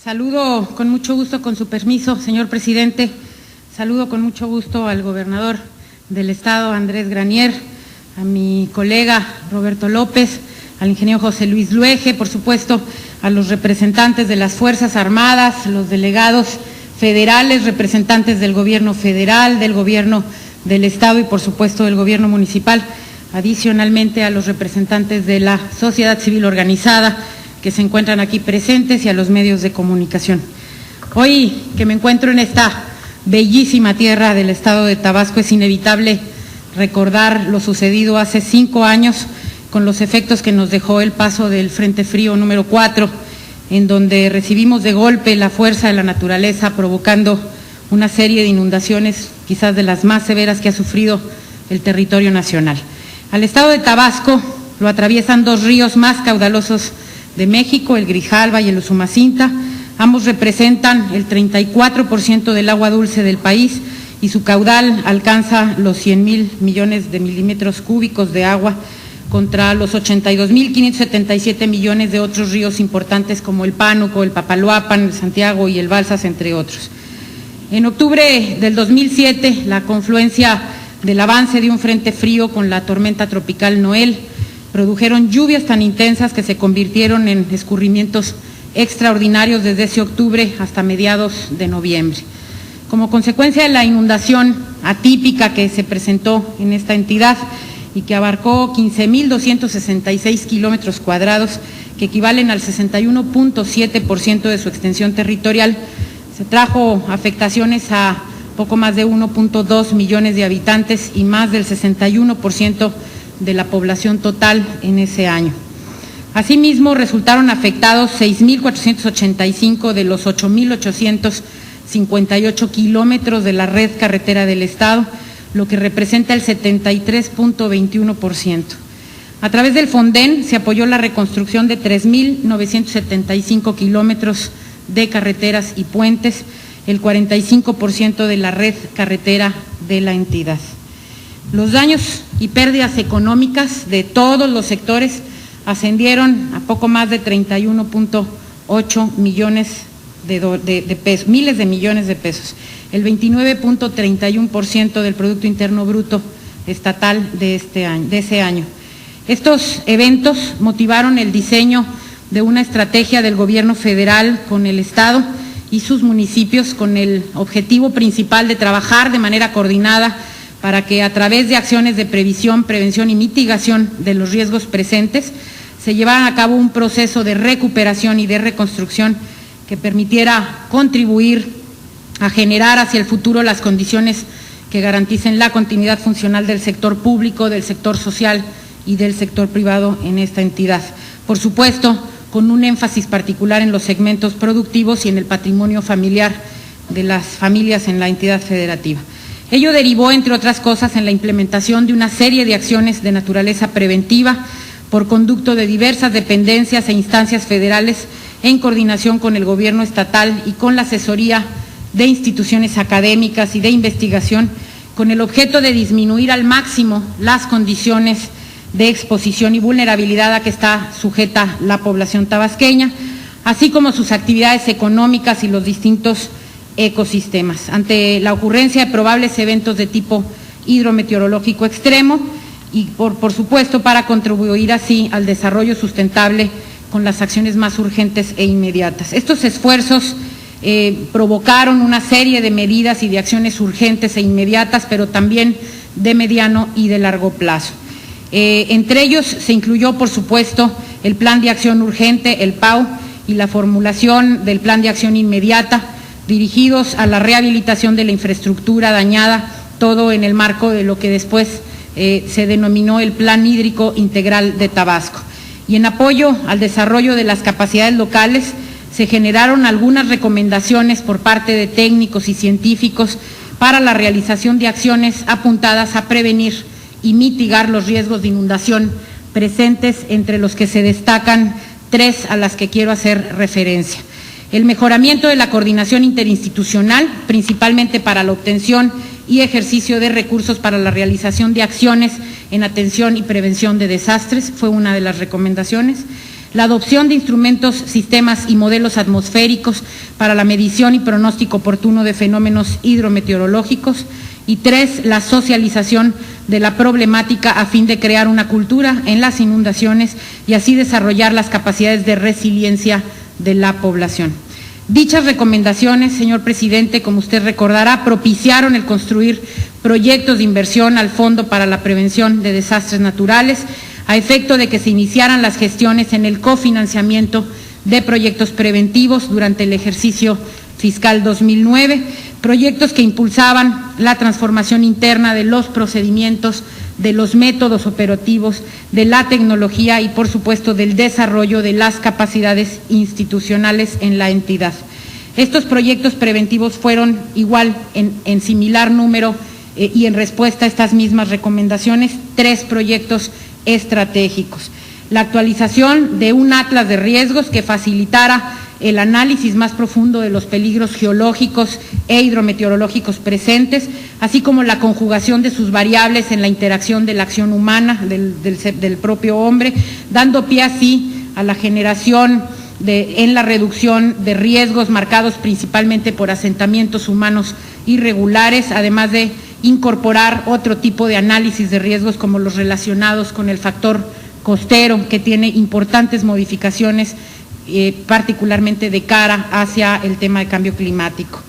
Saludo con mucho gusto, con su permiso, señor presidente. Saludo con mucho gusto al gobernador del estado, Andrés Granier, a mi colega Roberto López, al ingeniero José Luis Luege, por supuesto, a los representantes de las Fuerzas Armadas, los delegados federales, representantes del gobierno federal, del gobierno del estado y, por supuesto, del gobierno municipal, adicionalmente a los representantes de la sociedad civil organizada que se encuentran aquí presentes y a los medios de comunicación. Hoy que me encuentro en esta bellísima tierra del estado de Tabasco, es inevitable recordar lo sucedido hace 5 años con los efectos que nos dejó el paso del Frente Frío número 4, en donde recibimos de golpe la fuerza de la naturaleza, provocando una serie de inundaciones, quizás de las más severas que ha sufrido el territorio nacional. Al estado de Tabasco lo atraviesan 2 ríos más caudalosos de México, el Grijalva y el Usumacinta. Ambos representan el 34% del agua dulce del país y su caudal alcanza los 100,000 millones de milímetros cúbicos de agua, contra los 82,577 millones de otros ríos importantes como el Pánuco, el Papaloapan, el Santiago y el Balsas, entre otros. En octubre del 2007, la confluencia del avance de un frente frío con la tormenta tropical Noel produjeron lluvias tan intensas que se convirtieron en escurrimientos extraordinarios desde ese octubre hasta mediados de noviembre. Como consecuencia de la inundación atípica que se presentó en esta entidad y que abarcó 15,266 kilómetros cuadrados, que equivalen al 61.7% de su extensión territorial, se trajo afectaciones a poco más de 1.2 millones de habitantes y más del 61% de la población total en ese año. Asimismo, resultaron afectados 6,485 de los 8,858 kilómetros de la red carretera del estado, lo que representa el 73.21%. A través del Fonden se apoyó la reconstrucción de 3,975 kilómetros de carreteras y puentes, el 45% de la red carretera de la entidad. Los daños y pérdidas económicas de todos los sectores ascendieron a poco más de 31.8 millones de pesos, miles de millones de pesos, el 29.31% del Producto Interno Bruto estatal de ese año. Estos eventos motivaron el diseño de una estrategia del gobierno federal con el estado y sus municipios, con el objetivo principal de trabajar de manera coordinada para que a través de acciones de previsión, prevención y mitigación de los riesgos presentes se llevara a cabo un proceso de recuperación y de reconstrucción que permitiera contribuir a generar hacia el futuro las condiciones que garanticen la continuidad funcional del sector público, del sector social y del sector privado en esta entidad. Por supuesto, con un énfasis particular en los segmentos productivos y en el patrimonio familiar de las familias en la entidad federativa. Ello derivó, entre otras cosas, en la implementación de una serie de acciones de naturaleza preventiva por conducto de diversas dependencias e instancias federales en coordinación con el gobierno estatal y con la asesoría de instituciones académicas y de investigación, con el objeto de disminuir al máximo las condiciones de exposición y vulnerabilidad a que está sujeta la población tabasqueña, así como sus actividades económicas y los distintos ecosistemas, ante la ocurrencia de probables eventos de tipo hidrometeorológico extremo y, por supuesto, para contribuir así al desarrollo sustentable con las acciones más urgentes e inmediatas. Estos esfuerzos provocaron una serie de medidas y de acciones urgentes e inmediatas, pero también de mediano y de largo plazo. Entre ellos se incluyó, por supuesto, el Plan de Acción Urgente, el PAU, y la formulación del Plan de Acción Inmediata, dirigidos a la rehabilitación de la infraestructura dañada, todo en el marco de lo que después se denominó el Plan Hídrico Integral de Tabasco. Y en apoyo al desarrollo de las capacidades locales, se generaron algunas recomendaciones por parte de técnicos y científicos para la realización de acciones apuntadas a prevenir y mitigar los riesgos de inundación presentes, entre los que se destacan 3 a las que quiero hacer referencia. El mejoramiento de la coordinación interinstitucional, principalmente para la obtención y ejercicio de recursos para la realización de acciones en atención y prevención de desastres, fue una de las recomendaciones. la adopción de instrumentos, sistemas y modelos atmosféricos para la medición y pronóstico oportuno de fenómenos hidrometeorológicos, y 3, la socialización de la problemática a fin de crear una cultura en las inundaciones y así desarrollar las capacidades de resiliencia de la población. Dichas recomendaciones, señor presidente, como usted recordará, propiciaron el construir proyectos de inversión al Fondo para la Prevención de Desastres Naturales, a efecto de que se iniciaran las gestiones en el cofinanciamiento de proyectos preventivos durante el ejercicio fiscal 2009, proyectos que impulsaban la transformación interna de los procedimientos, de los métodos operativos, de la tecnología y, por supuesto, del desarrollo de las capacidades institucionales en la entidad. Estos proyectos preventivos fueron igual en similar número y en respuesta a estas mismas recomendaciones, 3 proyectos estratégicos. La actualización de un atlas de riesgos que facilitara el análisis más profundo de los peligros geológicos e hidrometeorológicos presentes, así como la conjugación de sus variables en la interacción de la acción humana, del propio hombre, dando pie así a la generación en la reducción de riesgos marcados principalmente por asentamientos humanos irregulares, además de incorporar otro tipo de análisis de riesgos como los relacionados con el factor costero, que tiene importantes modificaciones, particularmente de cara hacia el tema de cambio climático.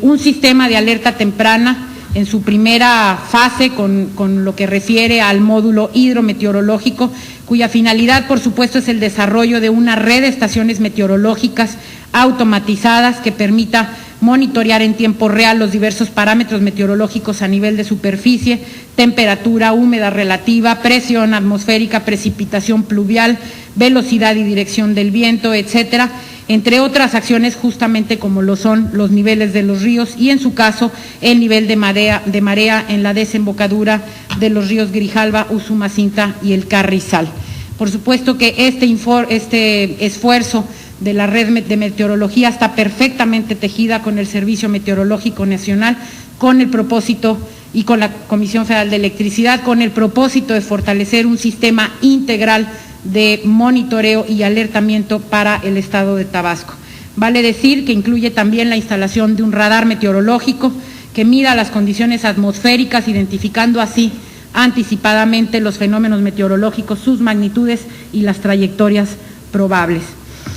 Un sistema de alerta temprana en su primera fase con lo que refiere al módulo hidrometeorológico, cuya finalidad, por supuesto, es el desarrollo de una red de estaciones meteorológicas automatizadas que permita monitorear en tiempo real los diversos parámetros meteorológicos a nivel de superficie, temperatura, humedad relativa, presión atmosférica, precipitación pluvial, velocidad y dirección del viento, etcétera, entre otras acciones justamente como lo son los niveles de los ríos y, en su caso, el nivel de marea en la desembocadura de los ríos Grijalva, Usumacinta y el Carrizal. Por supuesto que este esfuerzo de la red de meteorología está perfectamente tejida con el Servicio Meteorológico Nacional, con el propósito y con la Comisión Federal de Electricidad, con el propósito de fortalecer un sistema integral de monitoreo y alertamiento para el estado de Tabasco. Vale decir que incluye también la instalación de un radar meteorológico que mida las condiciones atmosféricas, identificando así anticipadamente los fenómenos meteorológicos, sus magnitudes y las trayectorias probables.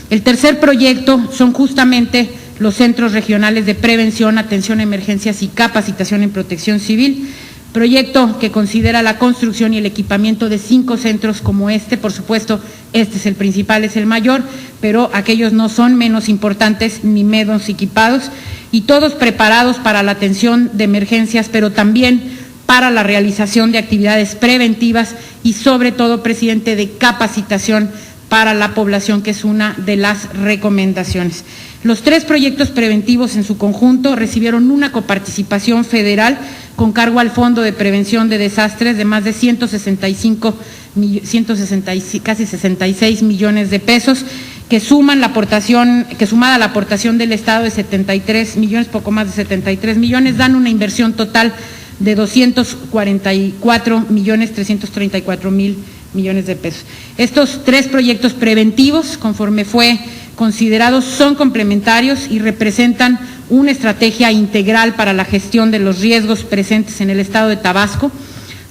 El tercer proyecto son justamente los centros regionales de prevención, atención a emergencias y capacitación en protección civil, proyecto que considera la construcción y el equipamiento de 5 centros como este. Por supuesto, este es el principal, es el mayor, pero aquellos no son menos importantes ni menos equipados, y todos preparados para la atención de emergencias, pero también para la realización de actividades preventivas y, sobre todo, presidente, de capacitación para la población, que es una de las recomendaciones. Los 3 proyectos preventivos en su conjunto recibieron una coparticipación federal con cargo al Fondo de Prevención de Desastres de más de casi 66 millones de pesos, que sumada a la aportación del Estado de 73 millones, poco más de 73 millones, dan una inversión total de 244.334.000 millones de pesos. Estos 3 proyectos preventivos, conforme fue considerados, son complementarios y representan una estrategia integral para la gestión de los riesgos presentes en el estado de Tabasco,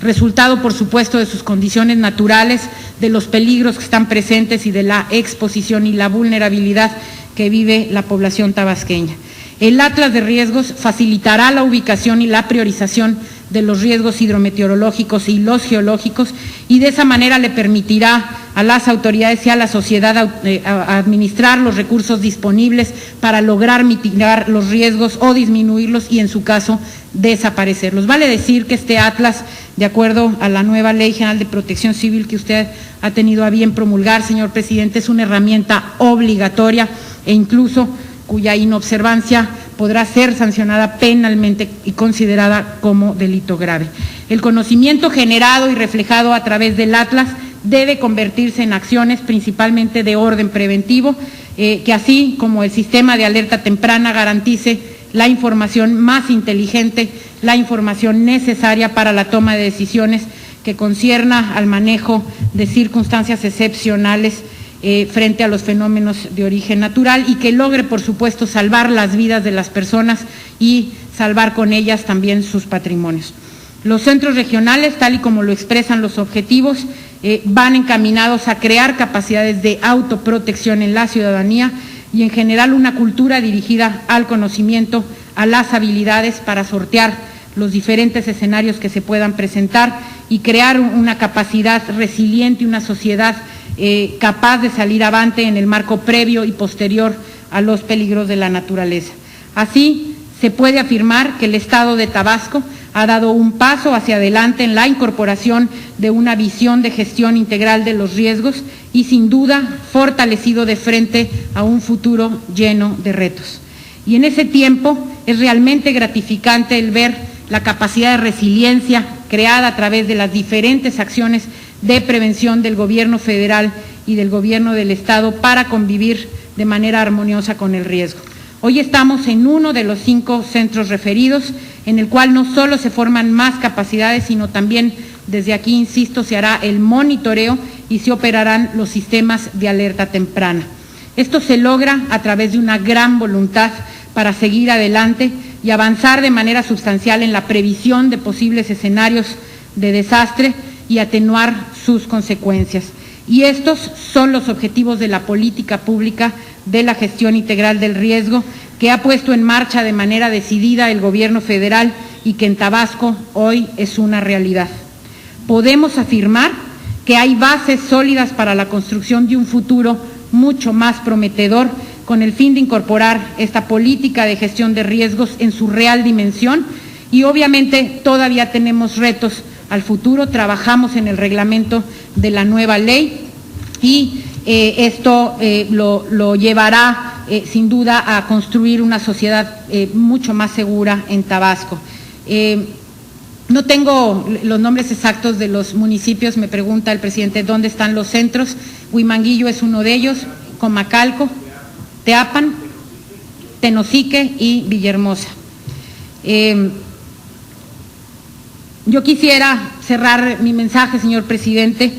resultado, por supuesto, de sus condiciones naturales, de los peligros que están presentes y de la exposición y la vulnerabilidad que vive la población tabasqueña. El Atlas de Riesgos facilitará la ubicación y la priorización de los riesgos hidrometeorológicos y los geológicos, y de esa manera le permitirá a las autoridades y a la sociedad administrar los recursos disponibles para lograr mitigar los riesgos o disminuirlos y, en su caso, desaparecerlos. Vale decir que este atlas, de acuerdo a la nueva Ley General de Protección Civil que usted ha tenido a bien promulgar, señor presidente, es una herramienta obligatoria e incluso cuya inobservancia podrá ser sancionada penalmente y considerada como delito grave. El conocimiento generado y reflejado a través del atlas debe convertirse en acciones principalmente de orden preventivo, que así como el sistema de alerta temprana garantice la información más inteligente, la información necesaria para la toma de decisiones que concierna al manejo de circunstancias excepcionales frente a los fenómenos de origen natural y que logre, por supuesto, salvar las vidas de las personas y salvar con ellas también sus patrimonios. Los centros regionales, tal y como lo expresan los objetivos, van encaminados a crear capacidades de autoprotección en la ciudadanía y en general una cultura dirigida al conocimiento, a las habilidades para sortear los diferentes escenarios que se puedan presentar y crear una capacidad resiliente y una sociedad capaz de salir avante en el marco previo y posterior a los peligros de la naturaleza. Así, se puede afirmar que el Estado de Tabasco ha dado un paso hacia adelante en la incorporación de una visión de gestión integral de los riesgos y, sin duda, fortalecido de frente a un futuro lleno de retos. Y en ese tiempo es realmente gratificante el ver la capacidad de resiliencia creada a través de las diferentes acciones de prevención del Gobierno federal y del Gobierno del Estado para convivir de manera armoniosa con el riesgo. Hoy estamos en uno de los 5 centros referidos, en el cual no solo se forman más capacidades, sino también, desde aquí, insisto, se hará el monitoreo y se operarán los sistemas de alerta temprana. Esto se logra a través de una gran voluntad para seguir adelante y avanzar de manera sustancial en la previsión de posibles escenarios de desastre y atenuar sus consecuencias. Y estos son los objetivos de la política pública de la gestión integral del riesgo que ha puesto en marcha de manera decidida el Gobierno federal y que en Tabasco hoy es una realidad. Podemos afirmar que hay bases sólidas para la construcción de un futuro mucho más prometedor con el fin de incorporar esta política de gestión de riesgos en su real dimensión y obviamente todavía tenemos retos al futuro. Trabajamos en el reglamento de la nueva ley y esto lo llevará sin duda a construir una sociedad mucho más segura en Tabasco. No tengo los nombres exactos de los municipios, me pregunta el presidente dónde están los centros. Huimanguillo es uno de ellos, Comacalco, Teapan, Tenosique y Villahermosa. Yo quisiera cerrar mi mensaje, señor presidente,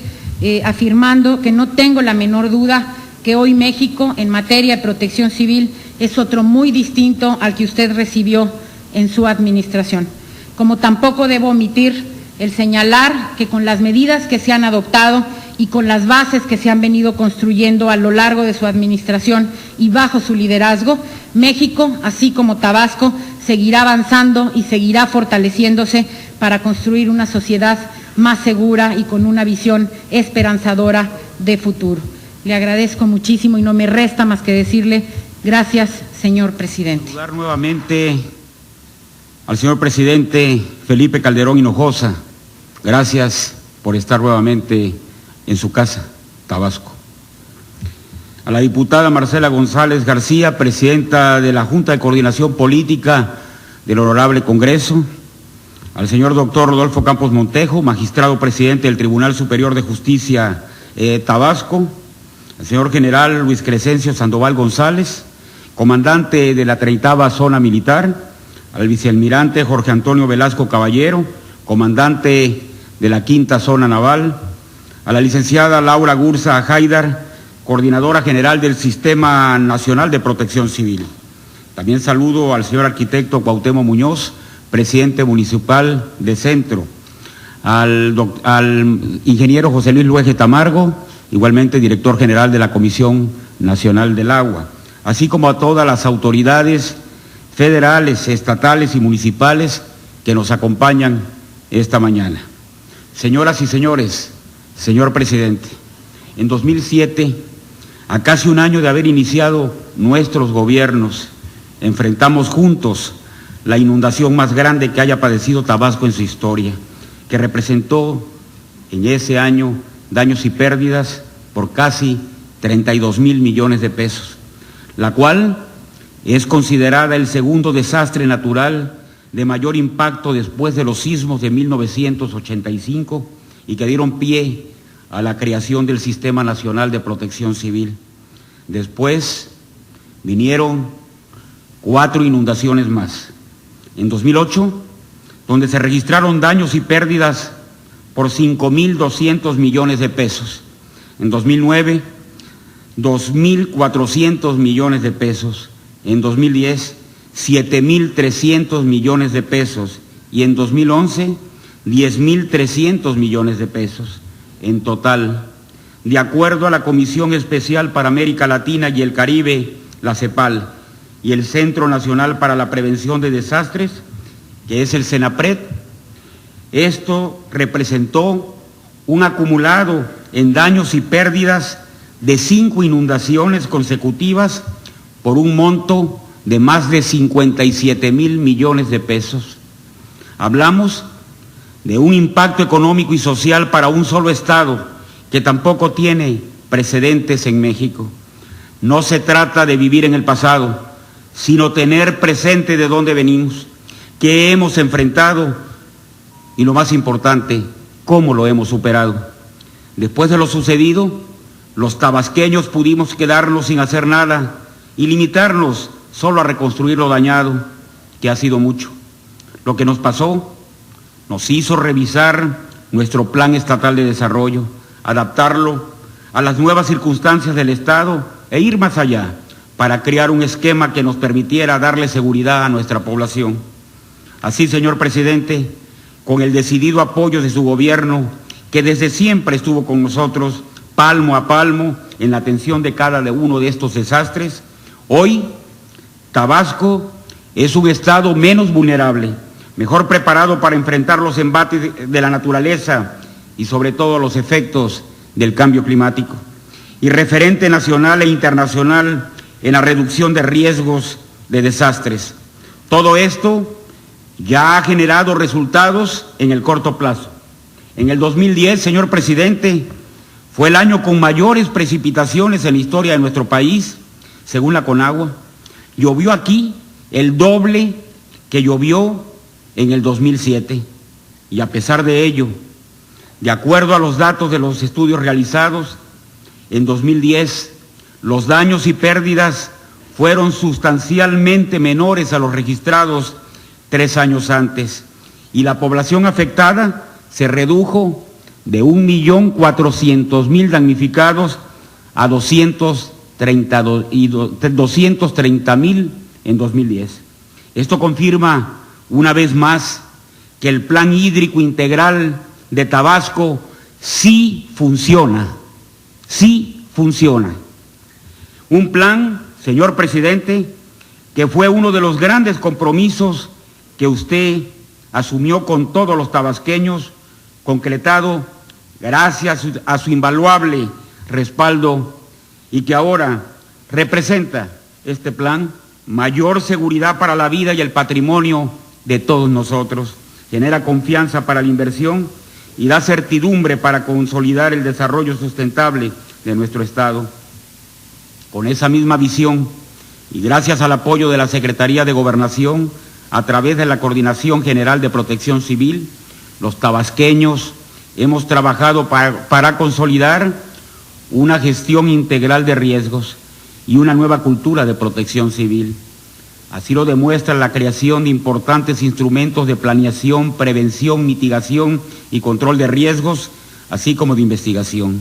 afirmando que no tengo la menor duda que hoy México, en materia de protección civil, es otro muy distinto al que usted recibió en su administración. Como tampoco debo omitir el señalar que con las medidas que se han adoptado y con las bases que se han venido construyendo a lo largo de su administración y bajo su liderazgo, México, así como Tabasco, seguirá avanzando y seguirá fortaleciéndose para construir una sociedad más segura y con una visión esperanzadora de futuro. Le agradezco muchísimo y no me resta más que decirle gracias, señor presidente. Saludar nuevamente al señor presidente Felipe Calderón Hinojosa. Gracias por estar nuevamente en su casa, Tabasco. A la diputada Marcela González García, presidenta de la Junta de Coordinación Política del Honorable Congreso. Al señor doctor Rodolfo Campos Montejo, magistrado presidente del Tribunal Superior de Justicia Tabasco. Al señor general Luis Crescencio Sandoval González, comandante de la 30ª Zona Militar. Al vicealmirante Jorge Antonio Velasco Caballero, comandante de la 5ª Zona Naval. A la licenciada Laura Gursa Haidar, coordinadora general del Sistema Nacional de Protección Civil. También saludo al señor arquitecto Cuauhtémoc Muñoz, presidente municipal de Centro, al ingeniero José Luis Luege Tamargo, igualmente director general de la Comisión Nacional del Agua, así como a todas las autoridades federales, estatales y municipales que nos acompañan esta mañana. Señoras y señores, señor presidente, en 2007, a casi un año de haber iniciado nuestros gobiernos, enfrentamos juntos la inundación más grande que haya padecido Tabasco en su historia, que representó en ese año daños y pérdidas por casi 32,000 millones de pesos, la cual es considerada el segundo desastre natural de mayor impacto después de los sismos de 1985 y que dieron pie a la creación del Sistema Nacional de Protección Civil. Después vinieron 4 inundaciones más. En 2008, donde se registraron daños y pérdidas por 5,200 millones de pesos. En 2009, 2.400 millones de pesos, en 2010 7.300 millones de pesos y en 2011 10.300 millones de pesos. En total, de acuerdo a la Comisión Especial para América Latina y el Caribe, la CEPAL, y el Centro Nacional para la Prevención de Desastres, que es el CENAPRED, esto representó un acumulado en daños y pérdidas de 5 inundaciones consecutivas por un monto de más de 57.000 millones de pesos. Hablamos de un impacto económico y social para un solo estado que tampoco tiene precedentes en México. No se trata de vivir en el pasado, sino tener presente de dónde venimos, qué hemos enfrentado y, lo más importante, cómo lo hemos superado. Después de lo sucedido, los tabasqueños pudimos quedarnos sin hacer nada y limitarnos solo a reconstruir lo dañado, que ha sido mucho. Lo que nos pasó nos hizo revisar nuestro plan estatal de desarrollo, adaptarlo a las nuevas circunstancias del Estado e ir más allá para crear un esquema que nos permitiera darle seguridad a nuestra población. Así, señor presidente, con el decidido apoyo de su gobierno, que desde siempre estuvo con nosotros palmo a palmo en la atención de cada uno de estos desastres, hoy Tabasco es un estado menos vulnerable, mejor preparado para enfrentar los embates de la naturaleza y sobre todo los efectos del cambio climático, y referente nacional e internacional en la reducción de riesgos de desastres. Todo esto ya ha generado resultados en el corto plazo. En el 2010, señor presidente, fue el año con mayores precipitaciones en la historia de nuestro país, según la Conagua. Llovió aquí el doble que llovió en el 2007, y a pesar de ello, de acuerdo a los datos de los estudios realizados, en 2010 los daños y pérdidas fueron sustancialmente menores a los registrados 3 años antes, y la población afectada se redujo de 1.400.000 damnificados a 230.000 en 2010. Esto confirma una vez más que el Plan Hídrico Integral de Tabasco sí funciona, sí funciona. Un plan, señor presidente, que fue uno de los grandes compromisos que usted asumió con todos los tabasqueños, concretado gracias a su invaluable respaldo, y que ahora representa este plan mayor seguridad para la vida y el patrimonio de todos nosotros, genera confianza para la inversión y da certidumbre para consolidar el desarrollo sustentable de nuestro Estado. Con esa misma visión y gracias al apoyo de la Secretaría de Gobernación, a través de la Coordinación General de Protección Civil, los tabasqueños hemos trabajado para consolidar una gestión integral de riesgos y una nueva cultura de protección civil. Así lo demuestra la creación de importantes instrumentos de planeación, prevención, mitigación y control de riesgos, así como de investigación,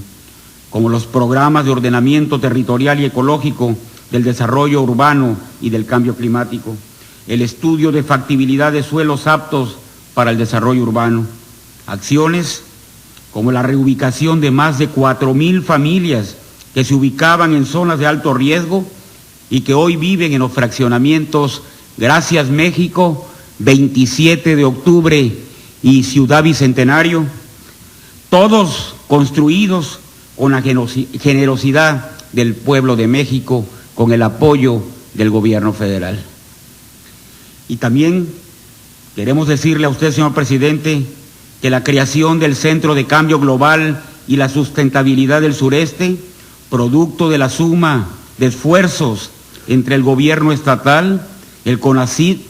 como los programas de ordenamiento territorial y ecológico, del desarrollo urbano y del cambio climático, el estudio de factibilidad de suelos aptos para el desarrollo urbano, acciones como la reubicación de más de 4.000 familias que se ubicaban en zonas de alto riesgo y que hoy viven en los fraccionamientos Gracias México, 27 de octubre y Ciudad Bicentenario, todos construidos con la generosidad del pueblo de México, con el apoyo del gobierno federal. Y también queremos decirle a usted, señor presidente, que la creación del Centro de Cambio Global y la Sustentabilidad del Sureste, producto de la suma de esfuerzos entre el gobierno estatal, el CONACYT,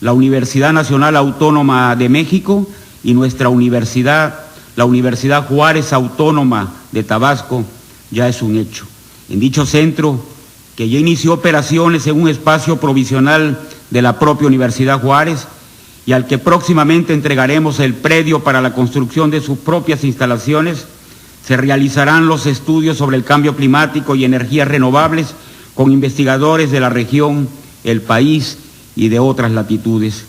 la Universidad Nacional Autónoma de México y nuestra universidad, la Universidad Juárez Autónoma de Tabasco, ya es un hecho. En dicho centro, que ya inició operaciones en un espacio provisional de la propia Universidad Juárez y al que próximamente entregaremos el predio para la construcción de sus propias instalaciones, Se realizarán los estudios sobre el cambio climático y energías renovables con investigadores de la región, el país y de otras latitudes.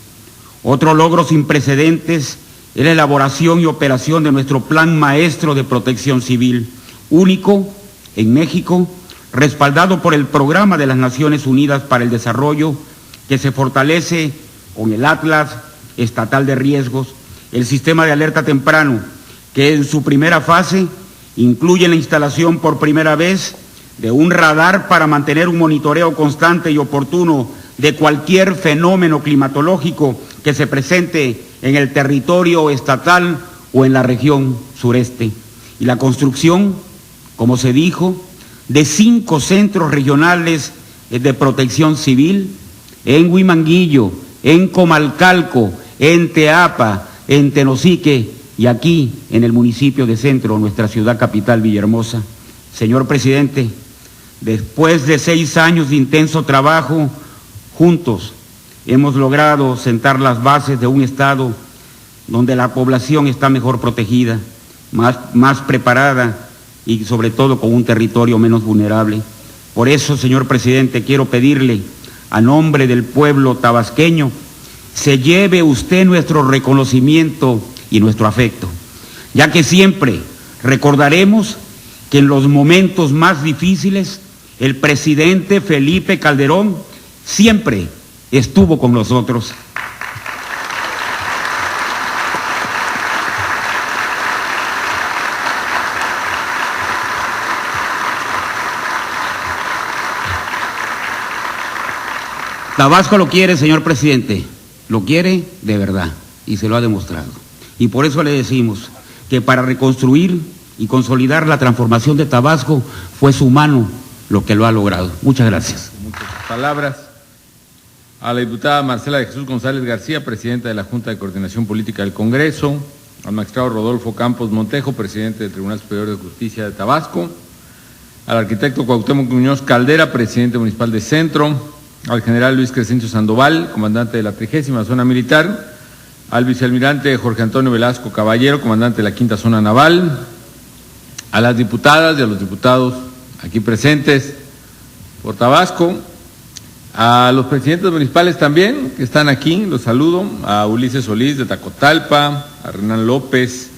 Otro logro sin precedentes es la elaboración y operación de nuestro Plan Maestro de Protección Civil, único en México, respaldado por el Programa de las Naciones Unidas para el Desarrollo, que se fortalece con el Atlas Estatal de Riesgos, el sistema de alerta temprano, que en su primera fase incluye la instalación por primera vez de un radar para mantener un monitoreo constante y oportuno de cualquier fenómeno climatológico que se presente en el territorio estatal o en la región sureste. Y la construcción, como se dijo, de 5 centros regionales de protección civil en Huimanguillo, en Comalcalco, en Teapa, en Tenosique y aquí en el municipio de Centro, nuestra ciudad capital, Villahermosa. Señor presidente, después de 6 años de intenso trabajo, juntos hemos logrado sentar las bases de un Estado donde la población está mejor protegida, más preparada y sobre todo con un territorio menos vulnerable. Por eso, señor presidente, quiero pedirle, a nombre del pueblo tabasqueño, se lleve usted nuestro reconocimiento y nuestro afecto, ya que siempre recordaremos que en los momentos más difíciles el presidente Felipe Calderón siempre estuvo con nosotros. Tabasco lo quiere, señor presidente, lo quiere de verdad y se lo ha demostrado. Y por eso le decimos que para reconstruir y consolidar la transformación de Tabasco fue su mano lo que lo ha logrado. Muchas gracias. Muchas palabras. A la diputada Marcela de Jesús González García, presidenta de la Junta de Coordinación Política del Congreso, al magistrado Rodolfo Campos Montejo, presidente del Tribunal Superior de Justicia de Tabasco, al arquitecto Cuauhtémoc Muñoz Caldera, presidente municipal de Centro, al general Luis Crescencio Sandoval, comandante de la 30ª Zona Militar, al vicealmirante Jorge Antonio Velasco Caballero, comandante de la 5ª Zona Naval, a las diputadas y a los diputados aquí presentes por Tabasco, a los presidentes municipales también que están aquí, los saludo, a Ulises Solís de Tacotalpa, a Renan López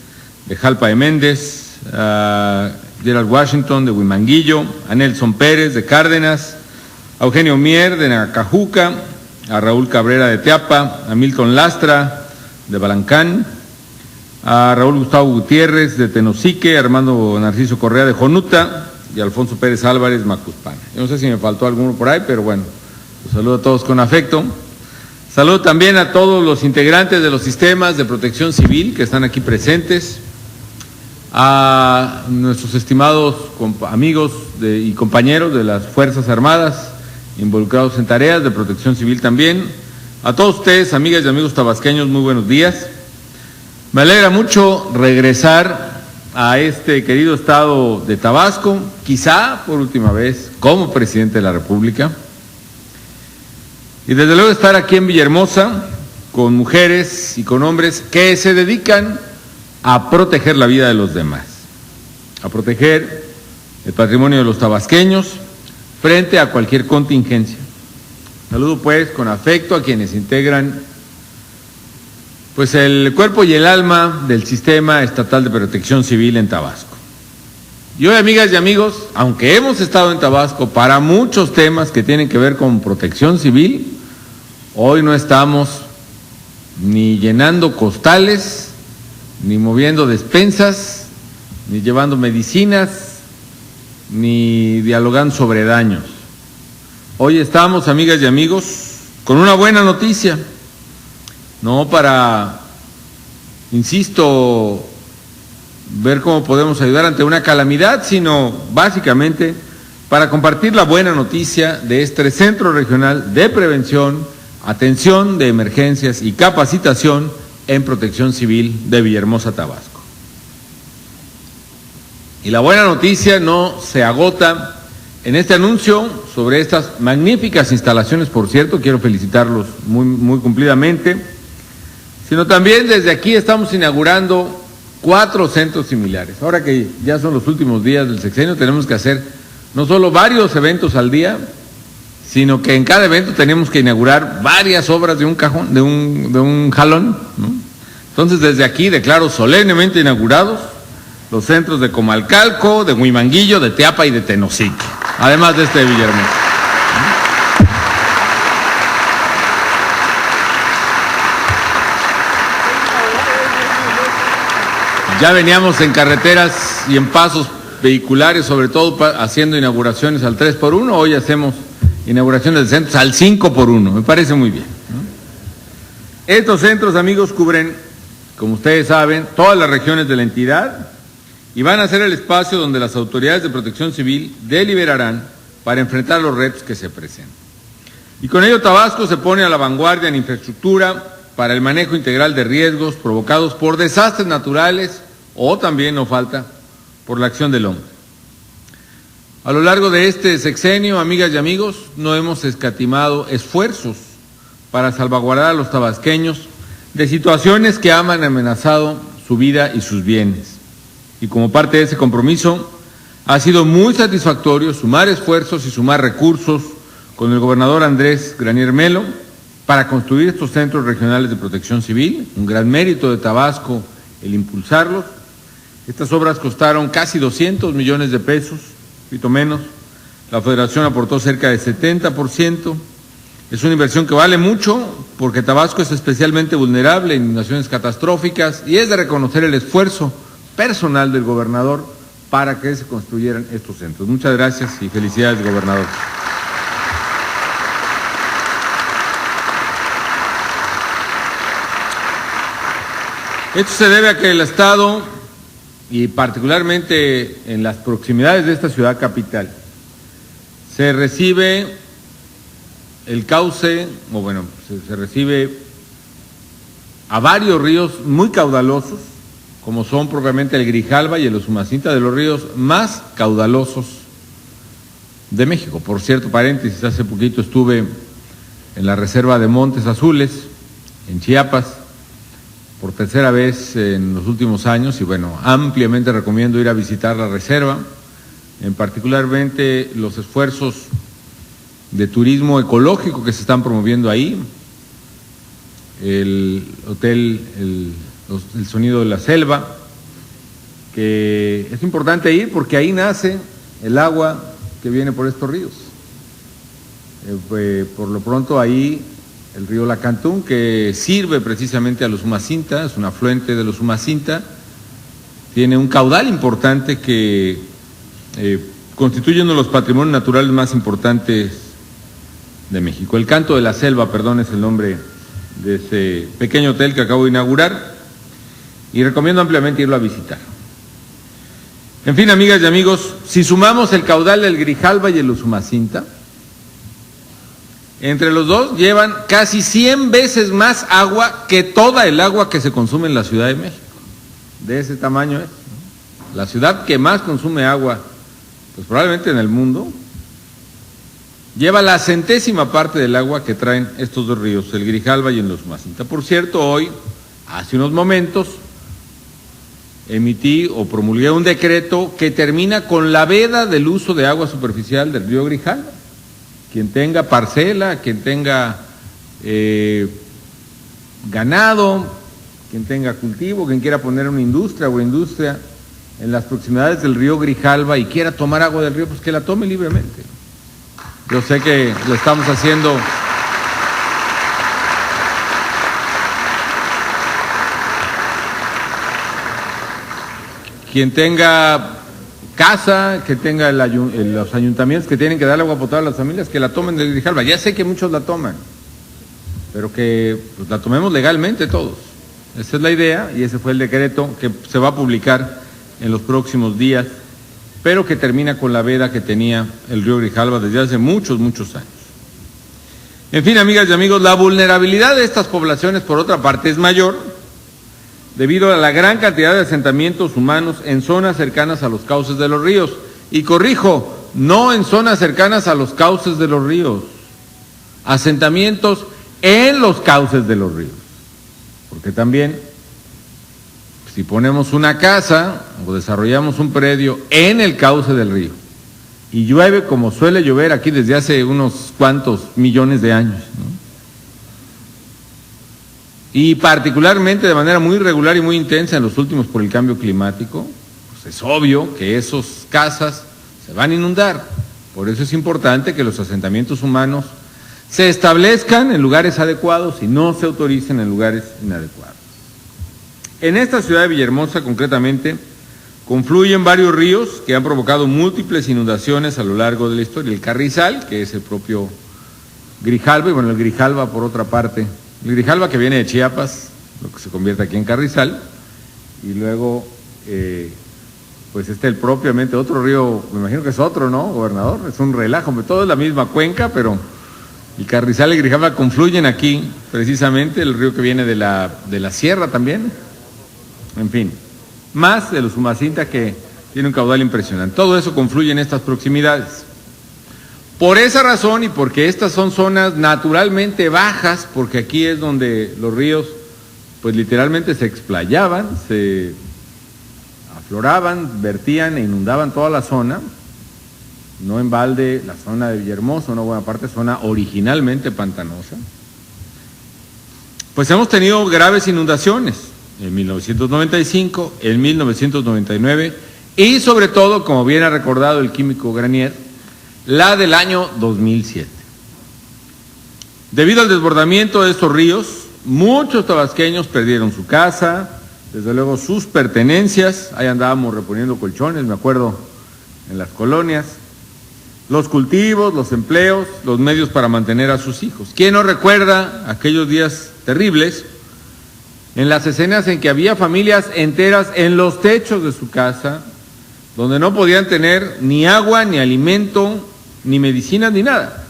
de Jalpa de Méndez, a Gerald Washington de Huimanguillo, a Nelson Pérez de Cárdenas, a Eugenio Mier de Nacajuca, a Raúl Cabrera de Teapa, a Milton Lastra de Balancán, a Raúl Gustavo Gutiérrez de Tenosique, a Armando Narciso Correa de Jonuta y a Alfonso Pérez Álvarez Macuspana. Yo no sé si me faltó alguno por ahí, pero bueno, los saludo a todos con afecto. Saludo también a todos los integrantes de los sistemas de protección civil que están aquí presentes, a nuestros estimados amigos y compañeros de las Fuerzas Armadas involucrados en tareas de protección civil también. A todos ustedes, amigas y amigos tabasqueños, muy buenos días. Me alegra mucho regresar a este querido estado de Tabasco, quizá por última vez como presidente de la República. Y desde luego estar aquí en Villahermosa con mujeres y con hombres que se dedican a proteger la vida de los demás, a proteger el patrimonio de los tabasqueños frente a cualquier contingencia. Saludo pues con afecto a quienes integran pues el cuerpo y el alma del Sistema Estatal de Protección Civil en Tabasco. Y hoy, amigas y amigos, aunque hemos estado en Tabasco para muchos temas que tienen que ver con protección civil, hoy no estamos ni llenando costales, ni moviendo despensas, ni llevando medicinas, ni dialogando sobre daños. Hoy estamos, amigas y amigos, con una buena noticia, no para, insisto, ver cómo podemos ayudar ante una calamidad, sino básicamente para compartir la buena noticia de este Centro Regional de Prevención, Atención de Emergencias y Capacitación en Protección Civil de Villahermosa, Tabasco. Y la buena noticia no se agota en este anuncio sobre estas magníficas instalaciones, por cierto, quiero felicitarlos muy cumplidamente, sino también desde aquí estamos inaugurando 4 centros similares. Ahora que ya son los últimos días del sexenio, tenemos que hacer no solo varios eventos al día, sino que en cada evento tenemos que inaugurar varias obras de un cajón, de un jalón, ¿no? Entonces, desde aquí declaro solemnemente inaugurados los centros de Comalcalco, de Huimanguillo, de Teapa y de Tenosique, además de este de Villahermosa. Ya veníamos en carreteras y en pasos vehiculares, sobre todo haciendo inauguraciones al 3x1, hoy hacemos inauguraciones de centros al 5x1, me parece muy bien, ¿no? Estos centros, amigos, cubren, como ustedes saben, todas las regiones de la entidad y van a ser el espacio donde las autoridades de protección civil deliberarán para enfrentar los retos que se presentan. Y con ello Tabasco se pone a la vanguardia en infraestructura para el manejo integral de riesgos provocados por desastres naturales o también, no falta, por la acción del hombre. A lo largo de este sexenio, amigas y amigos, no hemos escatimado esfuerzos para salvaguardar a los tabasqueños de situaciones que han amenazado su vida y sus bienes. Y como parte de ese compromiso, ha sido muy satisfactorio sumar esfuerzos y sumar recursos con el gobernador Andrés Granier Melo para construir estos centros regionales de protección civil, un gran mérito de Tabasco el impulsarlos. Estas obras costaron casi 200 millones de pesos, un poquito menos. La Federación aportó cerca de 70%. Es una inversión que vale mucho porque Tabasco es especialmente vulnerable en inundaciones catastróficas y es de reconocer el esfuerzo personal del gobernador para que se construyeran estos centros. Muchas gracias y felicidades, gobernador. Esto se debe a que el Estado, y particularmente en las proximidades de esta ciudad capital, se recibe el cauce, o bueno, se recibe a varios ríos muy caudalosos, como son propiamente el Grijalva y el Usumacinta, de los ríos más caudalosos de México. Por cierto, paréntesis, hace poquito estuve en la reserva de Montes Azules, en Chiapas, por tercera vez en los últimos años, y bueno, ampliamente recomiendo ir a visitar la reserva, en particularmente los esfuerzos de turismo ecológico que se están promoviendo ahí, el hotel, el Sonido de la Selva, que es importante ir porque ahí nace el agua que viene por estos ríos. Por lo pronto ahí el río Lacantún, que sirve precisamente a los Usumacinta, es un afluente de los Usumacinta, tiene un caudal importante que constituye uno de los patrimonios naturales más importantes de México. El Canto de la Selva, perdón, es el nombre de ese pequeño hotel que acabo de inaugurar y recomiendo ampliamente irlo a visitar. En fin, amigas y amigos, si sumamos el caudal del Grijalva y el Usumacinta, entre los dos llevan casi 100 veces más agua que toda el agua que se consume en la Ciudad de México. De ese tamaño es, ¿no? La ciudad que más consume agua, pues probablemente en el mundo, lleva la 100ª parte del agua que traen estos dos ríos, el Grijalva y el Usumacinta. Por cierto, hoy, hace unos momentos, emití o promulgué un decreto que termina con la veda del uso de agua superficial del río Grijalva. Quien tenga parcela, quien tenga ganado, quien tenga cultivo, quien quiera poner una industria o industria en las proximidades del río Grijalva y quiera tomar agua del río, pues que la tome libremente. Yo sé que lo estamos haciendo quien tenga casa, que tenga los ayuntamientos que tienen que dar agua potable a las familias, que la tomen del Grijalva. Ya sé que muchos la toman, pero que pues, la tomemos legalmente todos. Esa es la idea y ese fue el decreto que se va a publicar en los próximos días, pero que termina con la veda que tenía el río Grijalva desde hace muchos, muchos años. En fin, amigas y amigos, la vulnerabilidad de estas poblaciones, por otra parte, es mayor debido a la gran cantidad de asentamientos humanos en zonas cercanas a los cauces de los ríos. Y corrijo, no en zonas cercanas a los cauces de los ríos, asentamientos en los cauces de los ríos, porque también si ponemos una casa o desarrollamos un predio en el cauce del río y llueve como suele llover aquí desde hace unos cuantos millones de años, ¿no? Y particularmente de manera muy regular y muy intensa en los últimos por el cambio climático, pues es obvio que esas casas se van a inundar. Por eso es importante que los asentamientos humanos se establezcan en lugares adecuados y no se autoricen en lugares inadecuados. En esta ciudad de Villahermosa, concretamente, confluyen varios ríos que han provocado múltiples inundaciones a lo largo de la historia. El Carrizal, que es el propio Grijalva, y bueno, el Grijalva por otra parte, el Grijalva que viene de Chiapas, lo que se convierte aquí en Carrizal, y luego, pues el propiamente otro río, me imagino que es otro, ¿no, gobernador? Es un relajo, todo es la misma cuenca, pero el Carrizal y el Grijalva confluyen aquí, precisamente, el río que viene de la sierra también, en fin, más de los Umacinta, que tiene un caudal impresionante. Todo eso confluye en estas proximidades. Por esa razón y porque estas son zonas naturalmente bajas, porque aquí es donde los ríos pues literalmente se explayaban, se afloraban, vertían e inundaban toda la zona, no en balde la zona de Villahermosa, una buena parte zona originalmente pantanosa, pues hemos tenido graves inundaciones en 1995, en 1999 y sobre todo, como bien ha recordado el químico Granier, la del año 2007. Debido al desbordamiento de estos ríos, muchos tabasqueños perdieron su casa, desde luego sus pertenencias, ahí andábamos reponiendo colchones, me acuerdo, en las colonias, los cultivos, los empleos, los medios para mantener a sus hijos. ¿Quién no recuerda aquellos días terribles en las escenas en que había familias enteras en los techos de su casa, donde no podían tener ni agua, ni alimento, ni medicinas, ni nada?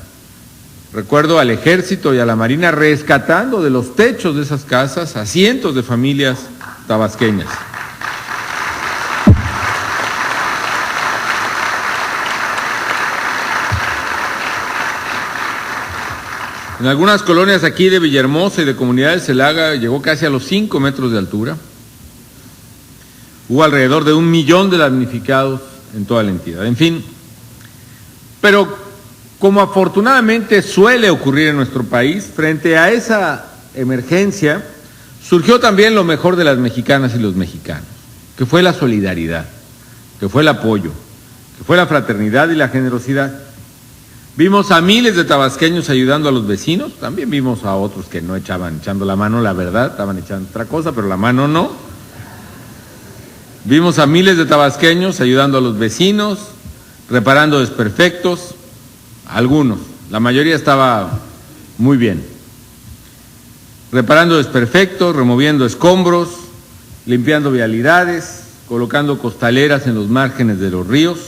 Recuerdo al Ejército y a la Marina rescatando de los techos de esas casas a cientos de familias tabasqueñas. En algunas colonias aquí de Villahermosa y de comunidades el agua llegó casi a los 5 metros de altura. Hubo alrededor de 1 millón de damnificados en toda la entidad. En fin, pero como afortunadamente suele ocurrir en nuestro país, frente a esa emergencia surgió también lo mejor de las mexicanas y los mexicanos, que fue la solidaridad, que fue el apoyo, que fue la fraternidad y la generosidad. Vimos a miles de tabasqueños ayudando a los vecinos, también vimos a otros que no estaban echando la mano, la verdad, estaban echando otra cosa, pero la mano no. Vimos a miles de tabasqueños ayudando a los vecinos, reparando desperfectos, algunos, la mayoría estaba muy bien, reparando desperfectos, removiendo escombros, limpiando vialidades, colocando costaleras en los márgenes de los ríos.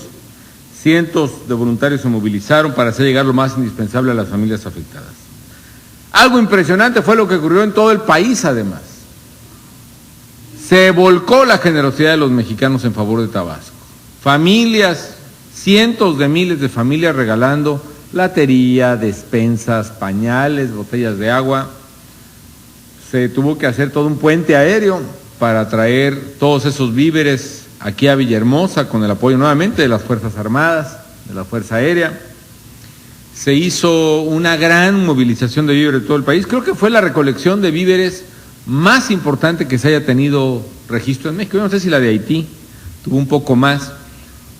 Cientos de voluntarios se movilizaron para hacer llegar lo más indispensable a las familias afectadas. Algo impresionante fue lo que ocurrió en todo el país, además. Se volcó la generosidad de los mexicanos en favor de Tabasco. Familias, cientos de miles de familias regalando latería, despensas, pañales, botellas de agua. Se tuvo que hacer todo un puente aéreo para traer todos esos víveres aquí a Villahermosa, con el apoyo nuevamente de las Fuerzas Armadas, de la Fuerza Aérea. Se hizo una gran movilización de víveres de todo el país. Creo que fue la recolección de víveres más importante que se haya tenido registro en México. Yo no sé si la de Haití tuvo un poco más,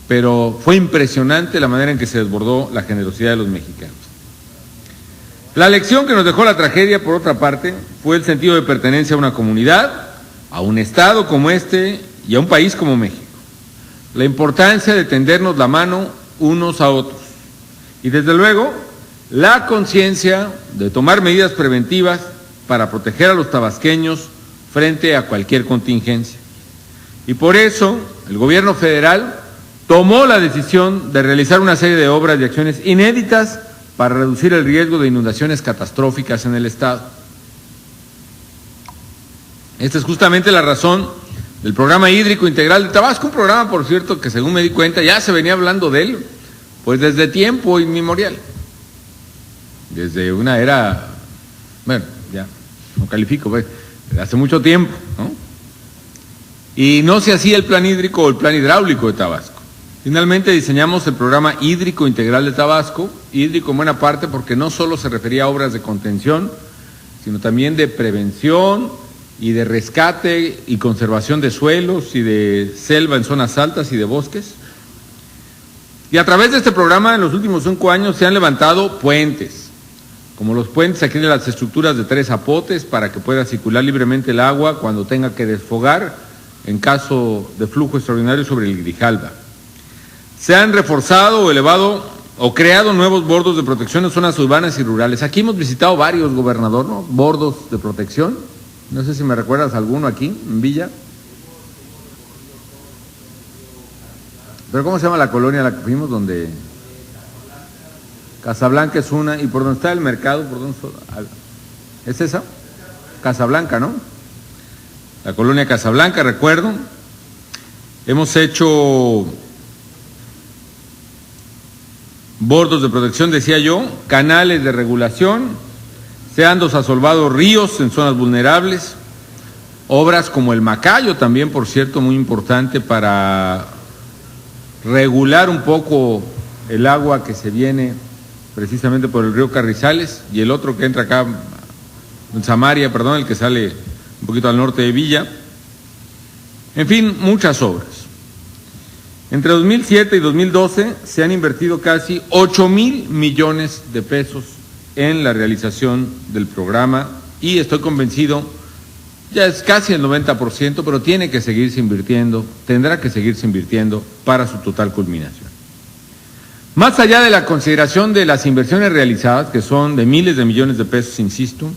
pero fue impresionante la manera en que se desbordó la generosidad de los mexicanos. La lección que nos dejó la tragedia, por otra parte, fue el sentido de pertenencia a una comunidad, a un estado como este y a un país como México. La importancia de tendernos la mano unos a otros. Y desde luego, la conciencia de tomar medidas preventivas para proteger a los tabasqueños frente a cualquier contingencia. Y por eso, el gobierno federal tomó la decisión de realizar una serie de obras y acciones inéditas para reducir el riesgo de inundaciones catastróficas en el estado. Esta es justamente la razón del Programa Hídrico Integral de Tabasco, un programa, por cierto, que según me di cuenta ya se venía hablando de él, pues desde tiempo inmemorial, desde una era, bueno, ya no califico, pues, hace mucho tiempo, ¿no? y no se hacía el plan hídrico o el plan hidráulico de Tabasco. Finalmente diseñamos el programa hídrico integral de Tabasco, hídrico en buena parte porque no solo se refería a obras de contención, sino también de prevención y de rescate y conservación de suelos y de selva en zonas altas y de bosques. Y a través de este programa en los últimos 5 años se han levantado puentes, como los puentes aquí de las estructuras de 3 zapotes para que pueda circular libremente el agua cuando tenga que desfogar en caso de flujo extraordinario sobre el Grijalva. Se han reforzado o elevado o creado nuevos bordos de protección en zonas urbanas y rurales. Aquí hemos visitado varios, gobernador, ¿no? Bordos de protección. No sé si me recuerdas alguno aquí, en Villa. ¿Pero cómo se llama la colonia a la que fuimos? Donde Casablanca es una. ¿Y por dónde está el mercado? ¿Por dónde es esa? Casablanca, ¿no? La colonia Casablanca, recuerdo. Hemos hecho bordos de protección, decía yo, canales de regulación, se han desasolvado ríos en zonas vulnerables, obras como el Macayo también, por cierto, muy importante para regular un poco el agua que se viene precisamente por el río Carrizales, y el otro que entra acá, en Samaria, perdón, el que sale un poquito al norte de Villa. En fin, muchas obras. Entre 2007 y 2012 se han invertido casi 8,000 millones de pesos en la realización del programa y estoy convencido, ya es casi el 90%, pero tiene que seguirse invirtiendo, tendrá que seguirse invirtiendo para su total culminación. Más allá de la consideración de las inversiones realizadas, que son de miles de millones de pesos, insisto,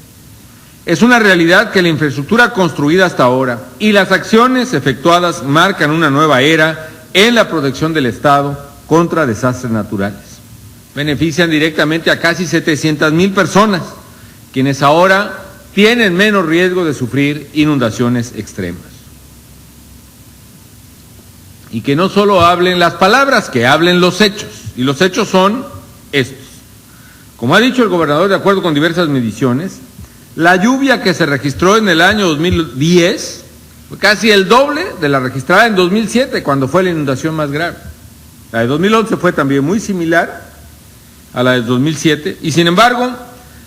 es una realidad que la infraestructura construida hasta ahora y las acciones efectuadas marcan una nueva era en la protección del Estado contra desastres naturales. Benefician directamente a casi 700,000 personas, quienes ahora tienen menos riesgo de sufrir inundaciones extremas. Y que no solo hablen las palabras, que hablen los hechos, y los hechos son estos. Como ha dicho el gobernador, de acuerdo con diversas mediciones, la lluvia que se registró en el año 2010 fue casi el doble de la registrada en 2007, cuando fue la inundación más grave. La de 2011 fue también muy similar a la de 2007, y sin embargo,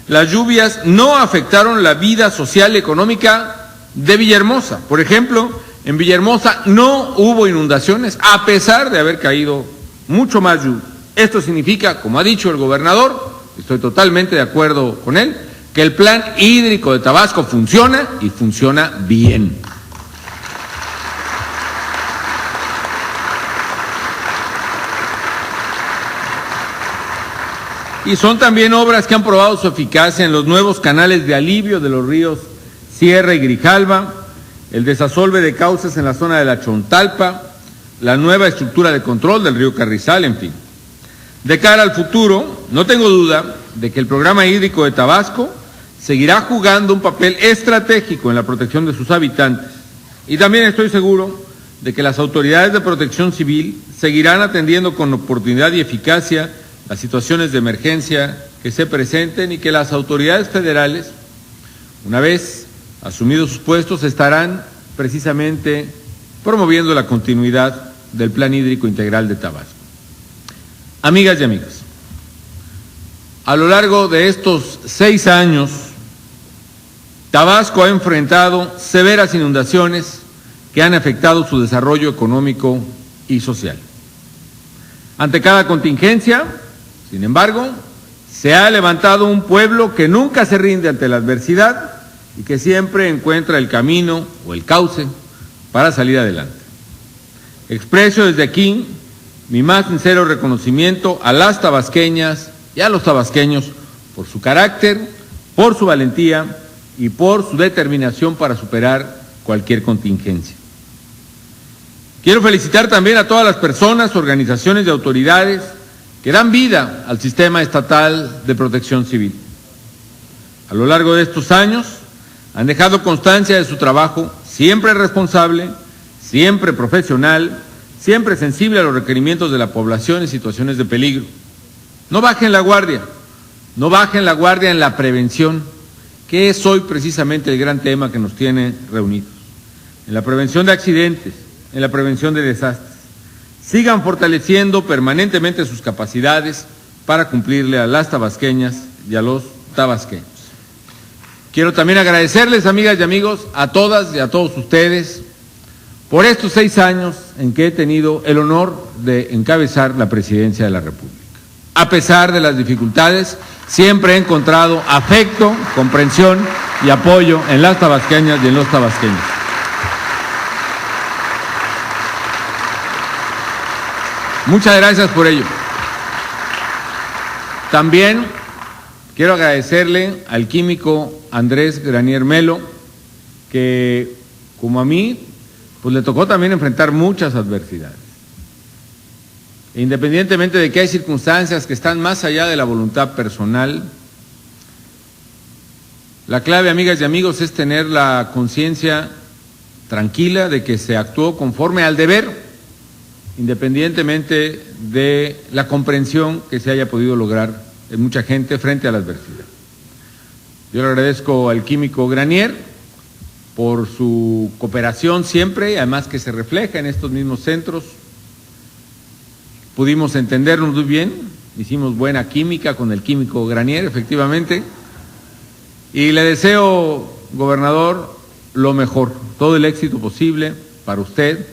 las lluvias no afectaron la vida social y económica de Villahermosa. Por ejemplo, en Villahermosa no hubo inundaciones, a pesar de haber caído mucho más lluvia. Esto significa, como ha dicho el gobernador, estoy totalmente de acuerdo con él, que el plan hídrico de Tabasco funciona y funciona bien. Y son también obras que han probado su eficacia en los nuevos canales de alivio de los ríos Sierra y Grijalva, el desasolve de cauces en la zona de la Chontalpa, la nueva estructura de control del río Carrizal, en fin. De cara al futuro, no tengo duda de que el programa hídrico de Tabasco seguirá jugando un papel estratégico en la protección de sus habitantes. Y también estoy seguro de que las autoridades de protección civil seguirán atendiendo con oportunidad y eficacia las situaciones de emergencia que se presenten y que las autoridades federales, una vez asumidos sus puestos, estarán precisamente promoviendo la continuidad del Plan Hídrico Integral de Tabasco. Amigas y amigos, a lo largo de estos 6 años, Tabasco ha enfrentado severas inundaciones que han afectado su desarrollo económico y social. Ante cada contingencia, sin embargo, se ha levantado un pueblo que nunca se rinde ante la adversidad y que siempre encuentra el camino o el cauce para salir adelante. Expreso desde aquí mi más sincero reconocimiento a las tabasqueñas y a los tabasqueños por su carácter, por su valentía y por su determinación para superar cualquier contingencia. Quiero felicitar también a todas las personas, organizaciones y autoridades que dan vida al sistema estatal de protección civil. A lo largo de estos años han dejado constancia de su trabajo siempre responsable, siempre profesional, siempre sensible a los requerimientos de la población en situaciones de peligro. No bajen la guardia, no bajen la guardia en la prevención, que es hoy precisamente el gran tema que nos tiene reunidos. en la prevención de accidentes, en la prevención de desastres. Sigan fortaleciendo permanentemente sus capacidades para cumplirle a las tabasqueñas y a los tabasqueños. Quiero también agradecerles, amigas y amigos, a todas y a todos ustedes por estos 6 años en que he tenido el honor de encabezar la presidencia de la República. A pesar de las dificultades, siempre he encontrado afecto, comprensión y apoyo en las tabasqueñas y en los tabasqueños. Muchas gracias por ello. También quiero agradecerle al químico Andrés Granier Melo, que como a mí, pues le tocó también enfrentar muchas adversidades. Independientemente de que hay circunstancias que están más allá de la voluntad personal, la clave, amigas y amigos, es tener la conciencia tranquila de que se actuó conforme al deber, independientemente de la comprensión que se haya podido lograr en mucha gente frente a la adversidad. Yo le agradezco al químico Granier por su cooperación siempre, además que se refleja en estos mismos centros. Pudimos entendernos muy bien, hicimos buena química con el químico Granier, efectivamente, y le deseo, gobernador, lo mejor, todo el éxito posible para usted,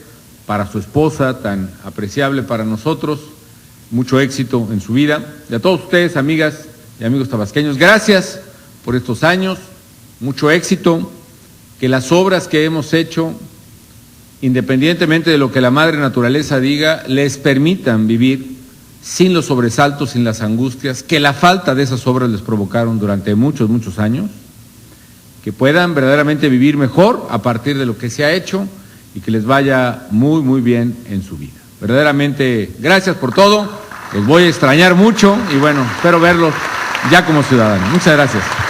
para su esposa, tan apreciable para nosotros, mucho éxito en su vida. Y a todos ustedes, amigas y amigos tabasqueños, gracias por estos años, mucho éxito, que las obras que hemos hecho, independientemente de lo que la madre naturaleza diga, les permitan vivir sin los sobresaltos, sin las angustias que la falta de esas obras les provocaron durante muchos, muchos años, que puedan verdaderamente vivir mejor a partir de lo que se ha hecho y que les vaya muy, muy bien en su vida. Verdaderamente, gracias por todo, los voy a extrañar mucho y bueno, espero verlos ya como ciudadanos. Muchas gracias.